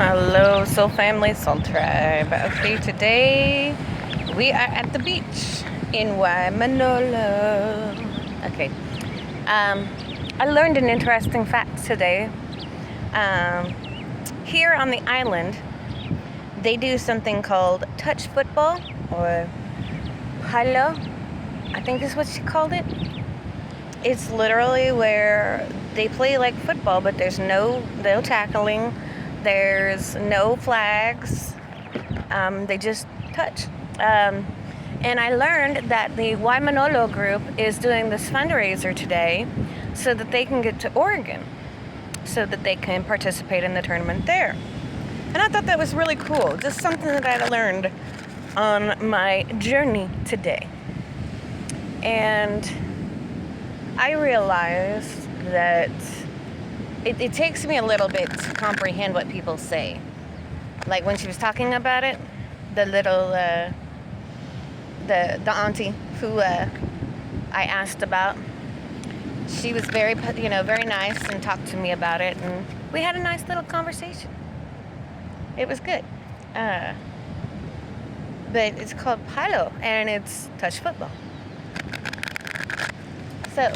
Hello, Soul Family, Soul Tribe. Okay, today we are at the beach in Waimanolo. Okay, I learned an interesting fact today. Um, Here on the island, they do something called touch football or palo. I think is what she called it. It's literally where they play like football, but there's no tackling. There's no flags. They just touch. And I learned that the Waimanolo group is doing this fundraiser today so that they can get to Oregon, so that they can participate in the tournament there. And I thought that was really cool. Just something that I learned on my journey today. And I realized that it takes me a little bit to comprehend what people say. Like when she was talking about it, the little, the auntie who I asked about, she was very nice and talked to me about it, and we had a nice little conversation. It was good. But it's called palo, and it's touch football. So,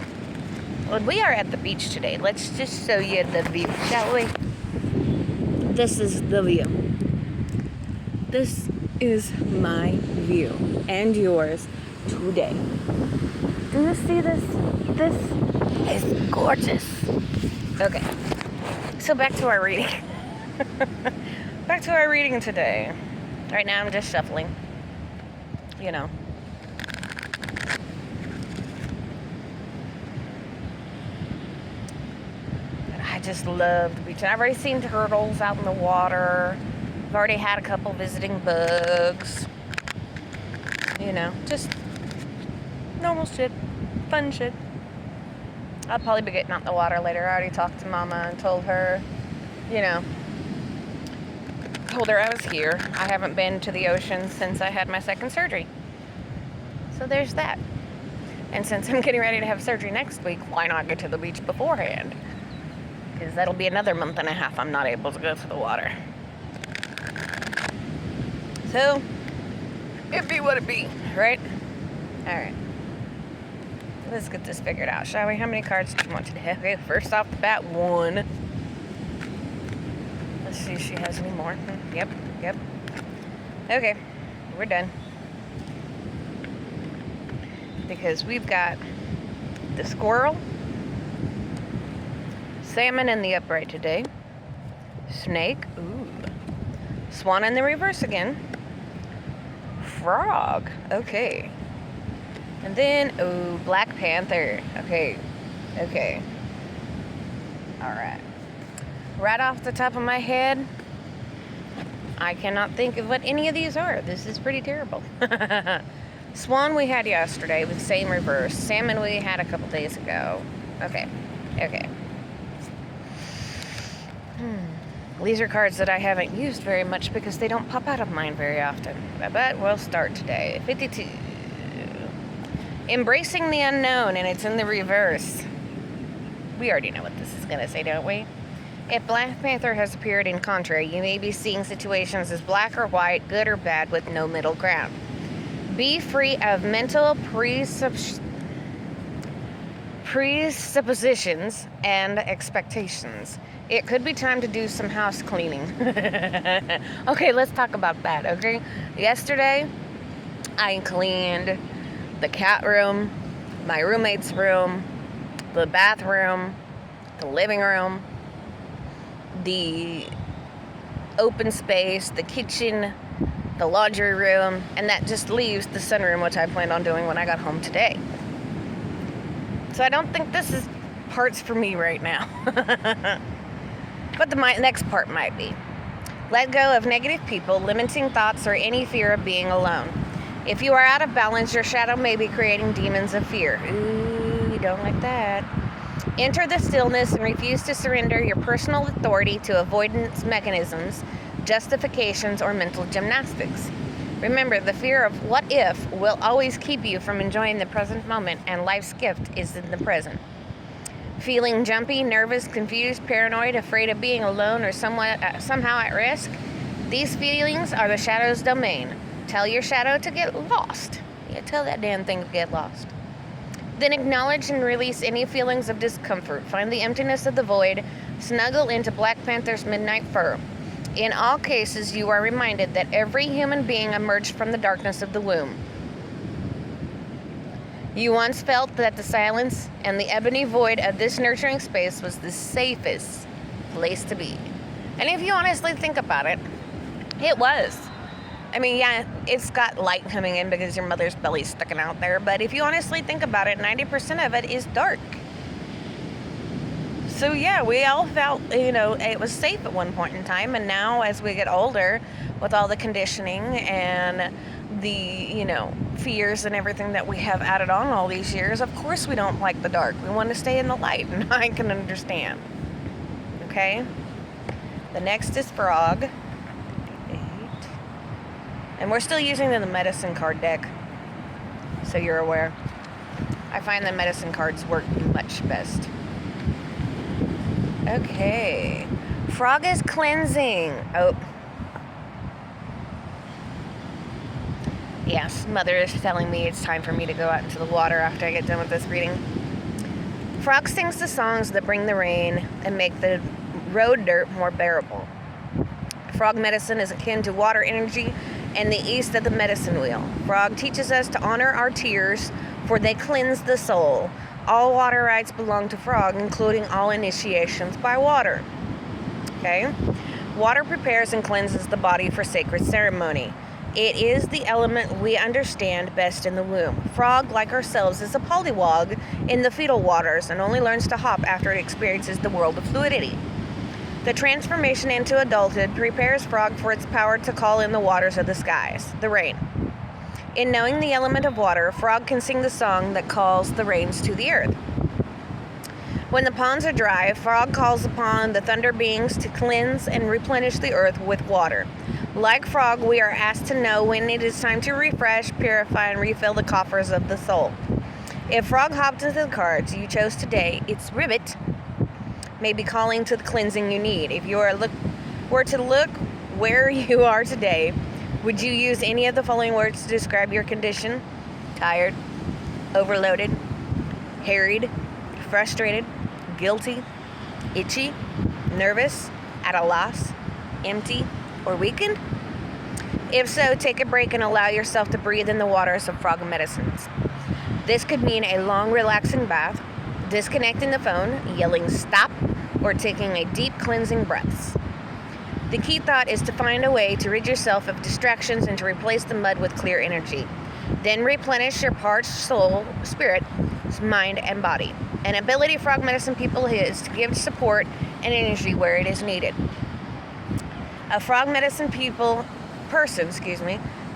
we are at the beach today. Let's just show you the view, shall we? This is the view. This is my view and yours today. Do you see this? This is gorgeous. Okay, so back to our reading. Back to our reading today. Right now I'm just shuffling. You know. I just love the beach. I've already seen turtles out in the water. I've already had a couple visiting bugs. You know, just normal shit. Fun shit. I'll probably be getting out in the water later. I already talked to Mama and told her, told her I was here. I haven't been to the ocean since I had my second surgery. So there's that. And since I'm getting ready to have surgery next week, why not get to the beach beforehand? Because that'll be another month and a half I'm not able to go to the water. So, it be what it be, right? Alright. Let's get this figured out, shall we? How many cards do you want today? Okay, first off the bat, 1. Let's see if she has any more. Yep. Okay, we're done. Because we've got the squirrel, salmon in the upright today, snake, swan in the reverse again, frog, okay, and then, Black Panther, okay, alright. Right off the top of my head, I cannot think of what any of these are. This is pretty terrible. Swan we had yesterday with same reverse. Salmon we had a couple days ago. Okay. These are cards that I haven't used very much because they don't pop out of mine very often. But we'll start today. 52. Embracing the unknown, and it's in the reverse. We already know what this is going to say, don't we? If Black Panther has appeared in contrary, you may be seeing situations as black or white, good or bad, with no middle ground. Be free of mental presuppositions and expectations. It could be time to do some house cleaning. Okay, let's talk about that, okay? Yesterday, I cleaned the cat room, my roommate's room, the bathroom, the living room, the open space, the kitchen, the laundry room, and that just leaves the sunroom, which I planned on doing when I got home today. So I don't think this is parts for me right now. But the next part might be. Let go of negative people, limiting thoughts, or any fear of being alone. If you are out of balance, your shadow may be creating demons of fear. Ooh, you don't like that. Enter the stillness and refuse to surrender your personal authority to avoidance mechanisms, justifications, or mental gymnastics. Remember, the fear of what if will always keep you from enjoying the present moment, and life's gift is in the present. Feeling jumpy, nervous, confused, paranoid, afraid of being alone or somehow at risk? These feelings are the shadow's domain. Tell your shadow to get lost. Yeah, tell that damn thing to get lost. Then acknowledge and release any feelings of discomfort. Find the emptiness of the void. Snuggle into Black Panther's midnight fur. In all cases, you are reminded that every human being emerged from the darkness of the womb. You once felt that the silence and the ebony void of this nurturing space was the safest place to be. And if you honestly think about it, it was. I mean, yeah, it's got light coming in because your mother's belly's sticking out there, but if you honestly think about it, 90% of it is dark. So yeah, we all felt, it was safe at one point in time, and now as we get older, with all the conditioning and the, fears and everything that we have added on all these years, of course we don't like the dark. We want to stay in the light, and I can understand. Okay? The next is Frog. 8. And we're still using the medicine card deck, so you're aware. I find the medicine cards work much best. Okay. Frog is cleansing. Oh. Yes, Mother is telling me it's time for me to go out into the water after I get done with this reading. Frog sings the songs that bring the rain and make the road dirt more bearable. Frog medicine is akin to water energy and the east of the medicine wheel. Frog teaches us to honor our tears, for they cleanse the soul. All water rites belong to Frog, including all initiations by water. Okay? Water prepares and cleanses the body for sacred ceremony. It is the element we understand best in the womb. Frog, like ourselves, is a polywog in the fetal waters and only learns to hop after it experiences the world of fluidity. The transformation into adulthood prepares Frog for its power to call in the waters of the skies, the rain. In knowing the element of water, Frog can sing the song that calls the rains to the earth. When the ponds are dry, Frog calls upon the thunder beings to cleanse and replenish the earth with water. Like Frog, we are asked to know when it is time to refresh, purify, and refill the coffers of the soul. If Frog hopped into the cards you chose today, its ribbit may be calling to the cleansing you need. If you were to look where you are today, would you use any of the following words to describe your condition? Tired, overloaded, harried, frustrated, guilty, itchy, nervous, at a loss, empty, or weakened? If so, take a break and allow yourself to breathe in the waters of Frog medicines. This could mean a long, relaxing bath, disconnecting the phone, yelling stop, or taking a deep cleansing breaths. The key thought is to find a way to rid yourself of distractions and to replace the mud with clear energy. Then replenish your parched soul, spirit, mind, and body. An ability Frog medicine people is to give support and energy where it is needed. A Frog medicine person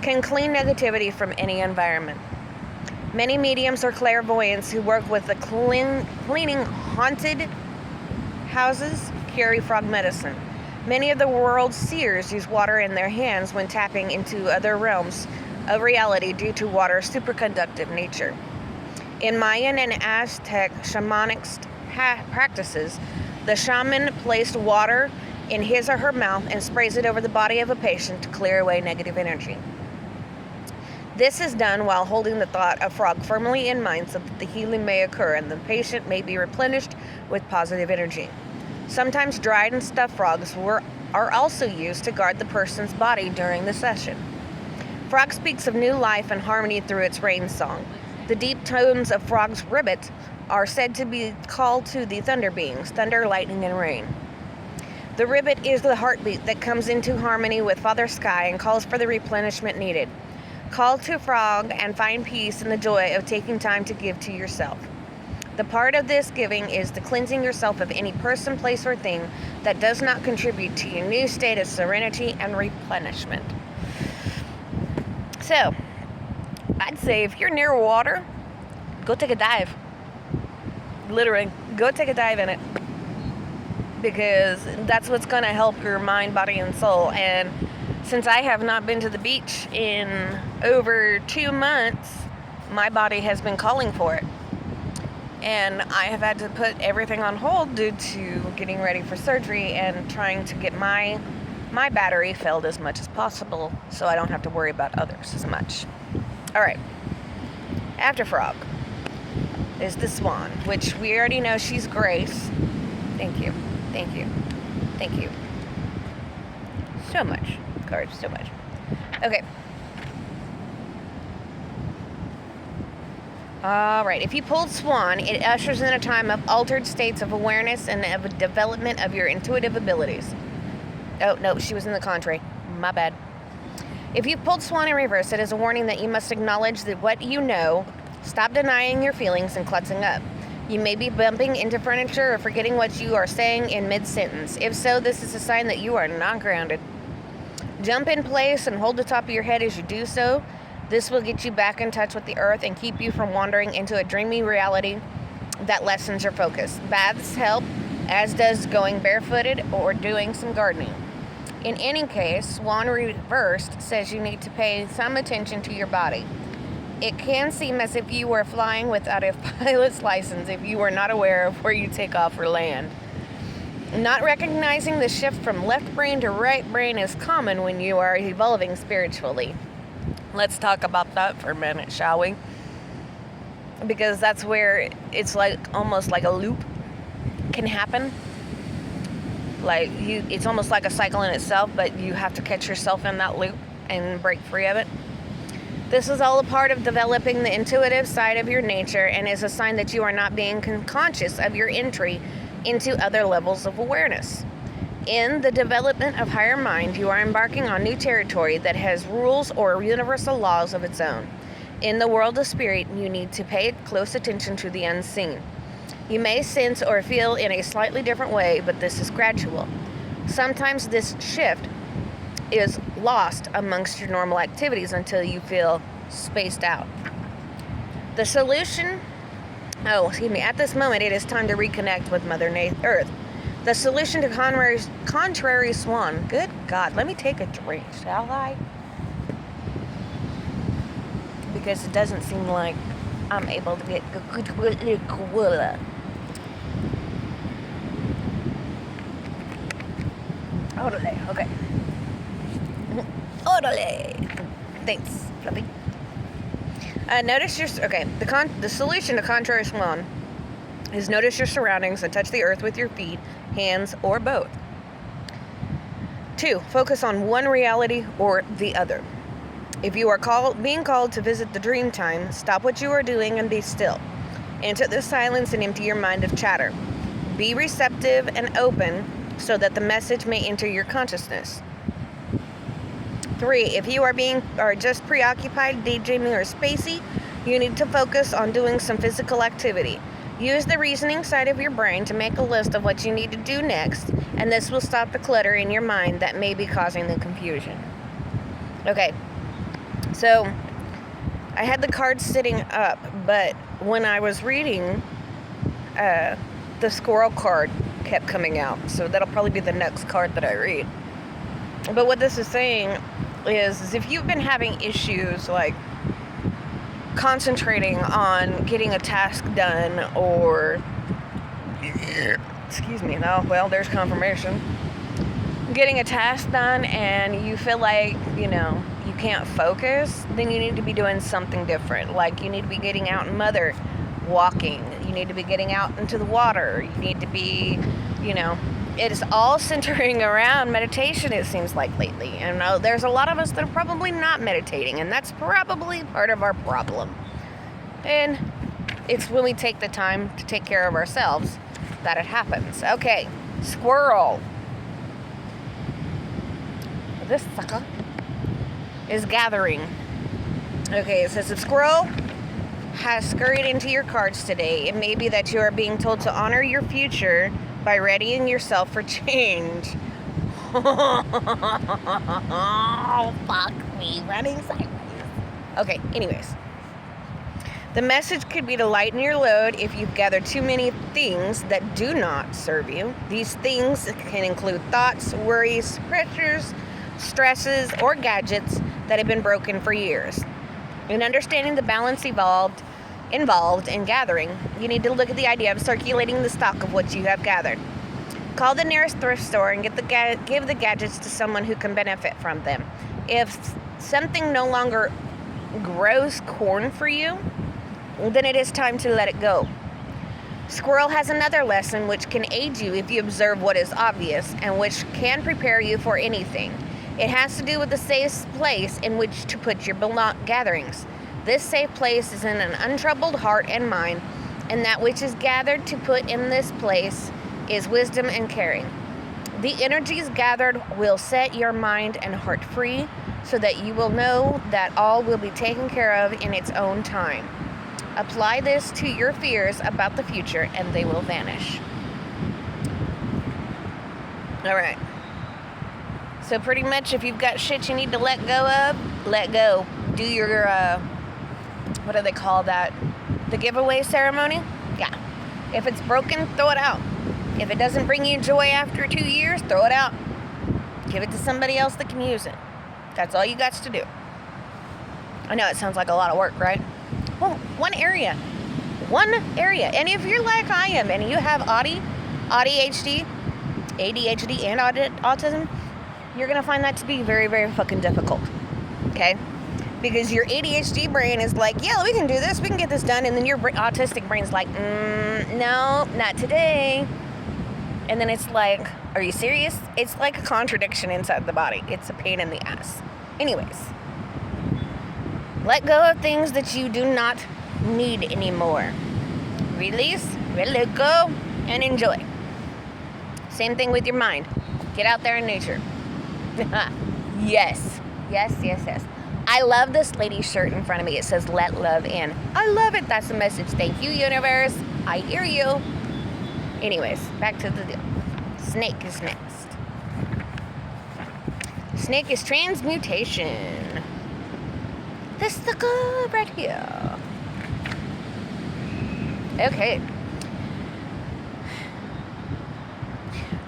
can clean negativity from any environment. Many mediums or clairvoyants who work with the cleaning haunted houses carry Frog medicine. Many of the world's seers use water in their hands when tapping into other realms of reality due to water's superconductive nature. In Mayan and Aztec shamanic practices, the shaman placed water in his or her mouth and sprays it over the body of a patient to clear away negative energy. This is done while holding the thought of Frog firmly in mind so that the healing may occur and the patient may be replenished with positive energy. Sometimes dried and stuffed frogs are also used to guard the person's body during the session. Frog speaks of new life and harmony through its rain song. The deep tones of Frog's ribbit are said to be called to the thunder beings, thunder, lightning, and rain. The ribbit is the heartbeat that comes into harmony with Father Sky and calls for the replenishment needed. Call to Frog and find peace in the joy of taking time to give to yourself. The part of this giving is the cleansing yourself of any person, place, or thing that does not contribute to your new state of serenity and replenishment. So, I'd say if you're near water, go take a dive. Literally, go take a dive in it. Because that's what's going to help your mind, body, and soul. And since I have not been to the beach in over 2 months, my body has been calling for it. And I have had to put everything on hold due to getting ready for surgery and trying to get my battery filled as much as possible so I don't have to worry about others as much. All right. After Frog is the swan, which we already know she's Grace. Thank you. Thank you. Thank you. So much. Cards, so much. Okay. All right. If you pulled Swan, it ushers in a time of altered states of awareness and of a development of your intuitive abilities. Oh, no, she was in the contrary. My bad. If you pulled Swan in reverse, it is a warning that you must acknowledge that what you know, stop denying your feelings and klutzing up. You may be bumping into furniture or forgetting what you are saying in mid-sentence. If so, this is a sign that you are not grounded. Jump in place and hold the top of your head as you do so. This will get you back in touch with the earth and keep you from wandering into a dreamy reality that lessens your focus. Baths help, as does going barefooted or doing some gardening. In any case, Swan reversed says you need to pay some attention to your body. It can seem as if you were flying without a pilot's license if you are not aware of where you take off or land. Not recognizing the shift from left brain to right brain is common when you are evolving spiritually. Let's talk about that for a minute, shall we? Because that's where it's like almost like a loop can happen. Like it's almost like a cycle in itself, but you have to catch yourself in that loop and break free of it. This is all a part of developing the intuitive side of your nature and is a sign that you are not being conscious of your entry into other levels of awareness. In the development of higher mind, you are embarking on new territory that has rules or universal laws of its own. In the world of spirit, you need to pay close attention to the unseen. You may sense or feel in a slightly different way, but this is gradual. Sometimes this shift is lost amongst your normal activities until you feel spaced out. The solution, at this moment it is time to reconnect with Mother Earth. The solution to contrary Swan. Good God, let me take a drink, shall I? Because it doesn't seem like I'm able to get good. Orale, okay. Orale. Thanks, Fluffy. The solution to contrary Swan is notice your surroundings and touch the earth with your feet, hands, or both. 2. Focus on one reality or the other. If you are being called to visit the dream time, stop what you are doing and be still. Enter the silence and empty your mind of chatter. Be receptive and open so that the message may enter your consciousness. 3. If you are just preoccupied, daydreaming, or spacey, you need to focus on doing some physical activity. Use the reasoning side of your brain to make a list of what you need to do next, and this will stop the clutter in your mind that may be causing the confusion. Okay, so I had the cards sitting up, but when I was reading, the squirrel card kept coming out, so that'll probably be the next card that I read. But what this is saying is if you've been having issues like concentrating on getting a task done or there's confirmation, getting a task done and you feel like you can't focus, then you need to be doing something different. Like you need to be getting out and mother walking, you need to be getting out into the water, you need to be it is all centering around meditation, it seems like lately. And there's a lot of us that are probably not meditating, and that's probably part of our problem. And it's when we take the time to take care of ourselves that it happens. Okay, squirrel. This sucker is gathering. Okay, it says if squirrel has scurried into your cards today, it may be that you are being told to honor your future by readying yourself for change. Oh, fuck me, running sideways. Okay, anyways. The message could be to lighten your load if you've gathered too many things that do not serve you. These things can include thoughts, worries, pressures, stresses, or gadgets that have been broken for years. In understanding the balance evolved involved in gathering, you need to look at the idea of circulating the stock of what you have gathered. Call the nearest thrift store and give the gadgets to someone who can benefit from them. If something no longer grows corn for you, then it is time to let it go. Squirrel has another lesson which can aid you if you observe what is obvious and which can prepare you for anything. It has to do with the safe place in which to put your gatherings. This safe place is in an untroubled heart and mind, and that which is gathered to put in this place is wisdom and caring. The energies gathered will set your mind and heart free so that you will know that all will be taken care of in its own time. Apply this to your fears about the future and they will vanish. All right. So pretty much if you've got shit you need to let go of, let go. Do your, what do they call that? The giveaway ceremony? Yeah. If it's broken, throw it out. If it doesn't bring you joy after 2 years, throw it out. Give it to somebody else that can use it. That's all you got to do. I know it sounds like a lot of work, right? Well, one area. And if you're like I am and you have ADHD, and autism, you're going to find that to be very, very fucking difficult. Okay? Because your ADHD brain is like, yeah, we can do this. We can get this done. And then your autistic brain's like, no, not today. And then it's like, are you serious? It's like a contradiction inside the body. It's a pain in the ass. Anyways. Let go of things that you do not need anymore. Release, let go, and enjoy. Same thing with your mind. Get out there in nature. Yes. I love this lady's shirt in front of me. It says, let love in. I love it. That's the message. Thank you, universe. I hear you. Anyways, back to the deal. Snake is next. Snake is transmutation. This is the good right here. Okay.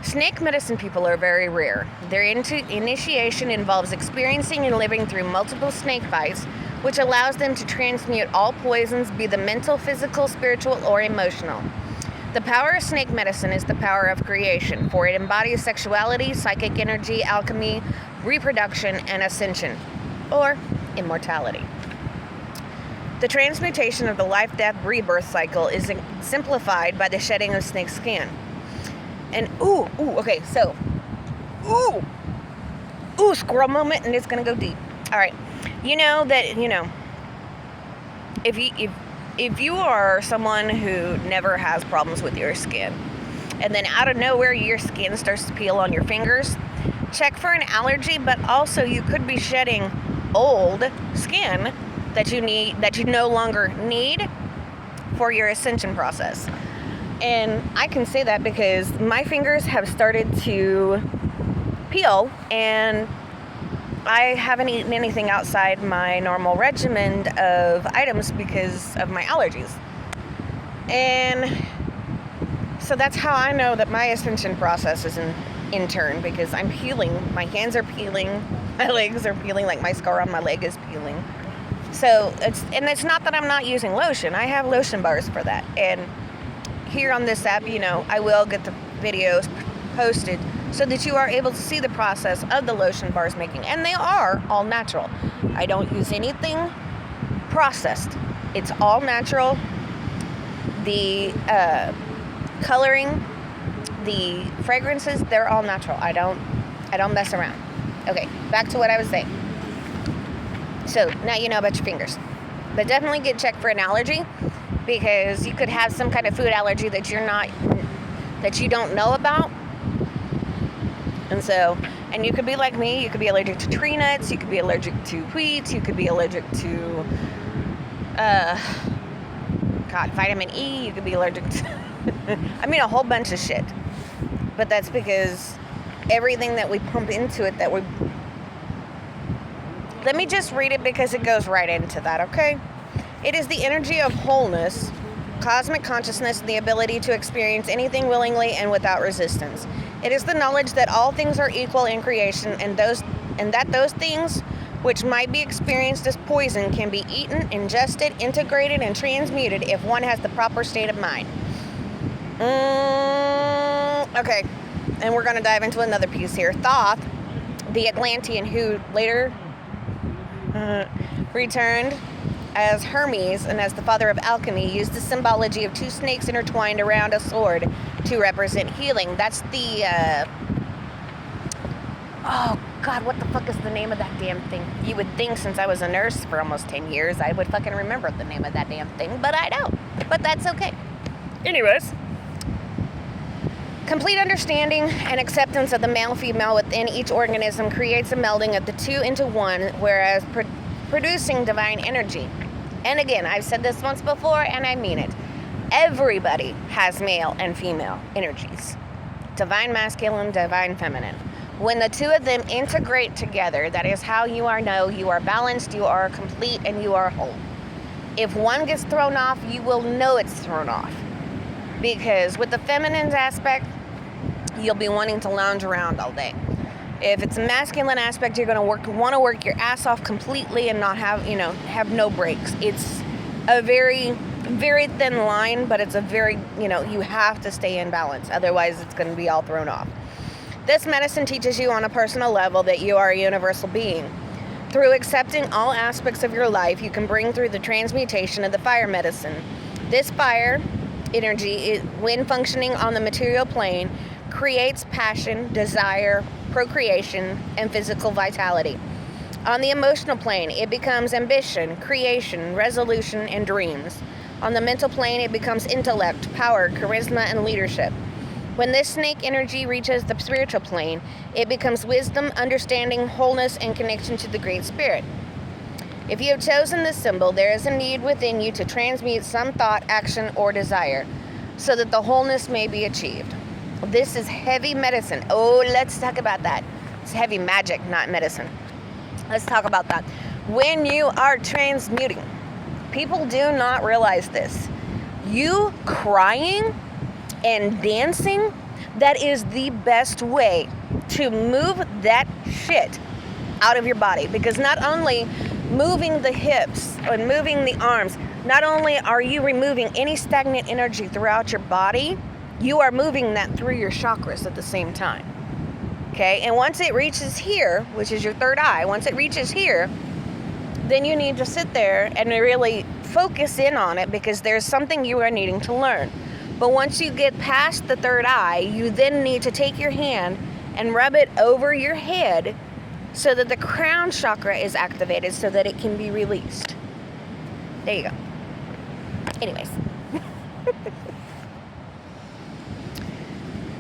Snake medicine people are very rare. Their initiation involves experiencing and living through multiple snake bites, which allows them to transmute all poisons, be them mental, physical, spiritual, or emotional. The power of snake medicine is the power of creation, for it embodies sexuality, psychic energy, alchemy, reproduction, and ascension, or immortality. The transmutation of the life-death rebirth cycle is simplified by the shedding of snake skin. And okay, so squirrel moment, and it's gonna go deep. All right, if you are someone who never has problems with your skin, and then out of nowhere your skin starts to peel on your fingers, check for an allergy. But also you could be shedding old skin that you no longer need for your ascension process. And I can say that because my fingers have started to peel, and I haven't eaten anything outside my normal regimen of items because of my allergies. And so that's how I know that my ascension process is in turn, because I'm peeling. My hands are peeling, my legs are peeling, like my scar on my leg is peeling. So it's not that I'm not using lotion. I have lotion bars for that. And here on this app, I will get the videos posted so that you are able to see the process of the lotion bars making. And they are all natural. I don't use anything processed. It's all natural. The coloring, the fragrances, they're all natural. I don't mess around. Okay, back to what I was saying. So now you know about your fingers. But definitely get checked for an allergy, because you could have some kind of food allergy that you don't know about. And you could be like me, you could be allergic to tree nuts, you could be allergic to wheat, you could be allergic to vitamin E, you could be allergic to a whole bunch of shit. But that's because everything that we pump into it let me just read it because it goes right into that, okay? It is the energy of wholeness, cosmic consciousness, and the ability to experience anything willingly and without resistance. It is the knowledge that all things are equal in creation, and that those things which might be experienced as poison, can be eaten, ingested, integrated, and transmuted if one has the proper state of mind. Okay, and we're going to dive into another piece here. Thoth, the Atlantean who later returned as Hermes and as the father of alchemy, used the symbology of two snakes intertwined around a sword to represent healing. That's the oh God, what the fuck is the name of that damn thing? You would think, since I was a nurse for almost 10 years, I would fucking remember the name of that damn thing, but I don't. But that's okay. Anyways, complete understanding and acceptance of the male-female within each organism creates a melding of the two into one, whereas producing divine energy. And again, I've said this once before, and I mean it. Everybody has male and female energies. Divine masculine, divine feminine. When the two of them integrate together, that is how you are you are balanced, you are complete, and you are whole. If one gets thrown off, you will know it's thrown off. Because with the feminine aspect, you'll be wanting to lounge around all day. If it's a masculine aspect, you're going to want to work your ass off completely and not have no breaks. It's a very, very thin line, but it's a very, you have to stay in balance. Otherwise, it's going to be all thrown off. This medicine teaches you on a personal level that you are a universal being. Through accepting all aspects of your life, you can bring through the transmutation of the fire medicine. This fire energy, when functioning on the material plane, creates passion, desire, procreation, and physical vitality. On the emotional plane, it becomes ambition, creation, resolution, and dreams. On the mental plane, it becomes intellect, power, charisma, and leadership. When this snake energy reaches the spiritual plane, it becomes wisdom, understanding, wholeness, and connection to the Great Spirit. If you have chosen this symbol, there is a need within you to transmute some thought, action, or desire, so that the wholeness may be achieved. This is heavy medicine. Oh, let's talk about that. It's heavy magic, not medicine. Let's talk about that. When you are transmuting, people do not realize this. You crying and dancing, that is the best way to move that shit out of your body. Because not only moving the hips and moving the arms, not only are you removing any stagnant energy throughout your body, you are moving that through your chakras at the same time. Okay, and once it reaches here, which is your third eye, once it reaches here, then you need to sit there and really focus in on it, because there's something you are needing to learn. But once you get past the third eye, you then need to take your hand and rub it over your head so that the crown chakra is activated so that it can be released. There you go. Anyways.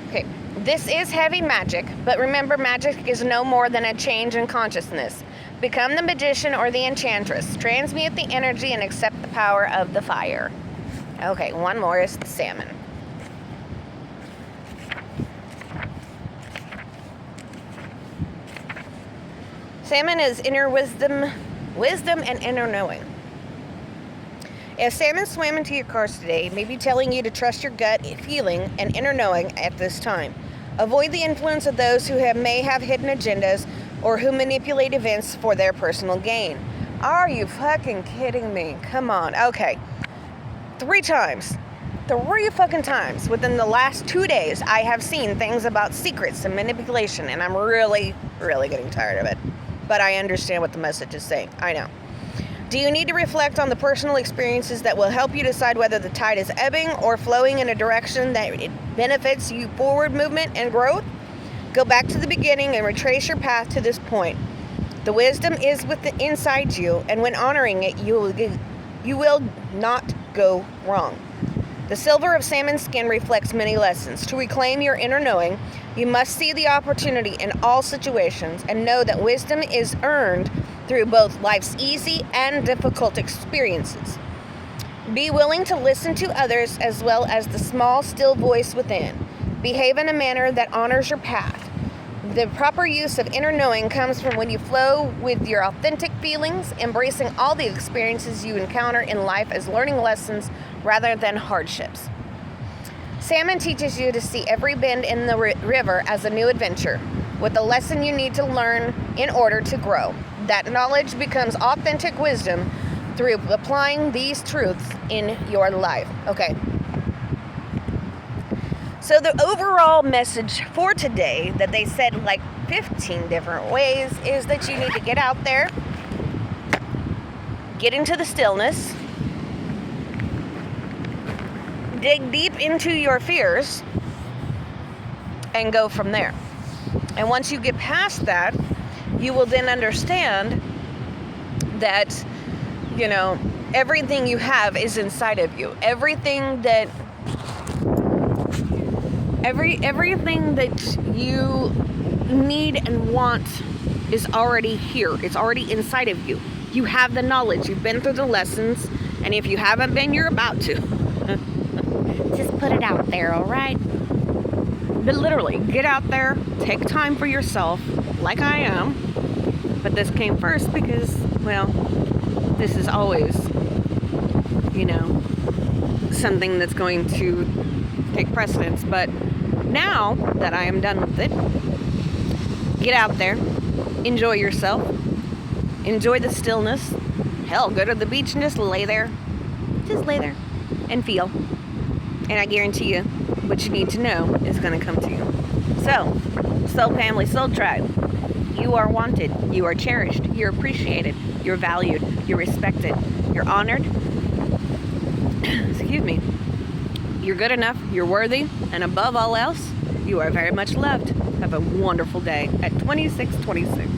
Okay, this is heavy magic, but remember, magic is no more than a change in consciousness. Become the magician or the enchantress. Transmute the energy and accept the power of the fire. Okay, one more is the salmon. Salmon is inner wisdom and inner knowing. If salmon swam into your cars today, it may be telling you to trust your gut feeling and inner knowing at this time. Avoid the influence of those who may have hidden agendas or who manipulate events for their personal gain. Are you fucking kidding me? Come on. Okay. 3 fucking times within the last 2 days, I have seen things about secrets and manipulation, and I'm really, really getting tired of it. But I understand what the message is saying. I know. Do you need to reflect on the personal experiences that will help you decide whether the tide is ebbing or flowing in a direction that it benefits you forward movement and growth? Go back to the beginning and retrace your path to this point. The wisdom is inside you, and when honoring it, you will not go wrong. The silver of salmon skin reflects many lessons. To reclaim your inner knowing, you must see the opportunity in all situations and know that wisdom is earned through both life's easy and difficult experiences. Be willing to listen to others as well as the small, still voice within. Behave in a manner that honors your path. The proper use of inner knowing comes from when you flow with your authentic feelings, embracing all the experiences you encounter in life as learning lessons rather than hardships. Salmon teaches you to see every bend in the river as a new adventure, with a lesson you need to learn in order to grow. That knowledge becomes authentic wisdom through applying these truths in your life. Okay. So the overall message for today that they said like 15 different ways is that you need to get out there, get into the stillness, dig deep into your fears, and go from there. And once you get past that, you will then understand that, you know, everything you have is inside of you. Everything that you need and want is already here. It's already inside of you. You have the knowledge. You've been through the lessons. And if you haven't been, you're about to. Just put it out there, all right? But literally, get out there. Take time for yourself, like I am. But this came first because, well, this is always, you know, something that's going to take precedence. But now that I am done with it, get out there, enjoy yourself, enjoy the stillness. Hell, go to the beach and just lay there and feel. And I guarantee you, what you need to know is going to come to you. So, soul family, soul tribe, you are wanted, you are cherished, you're appreciated, you're valued, you're respected, you're honored. Excuse me. You're good enough, you're worthy, and above all else, you are very much loved. Have a wonderful day at 2626.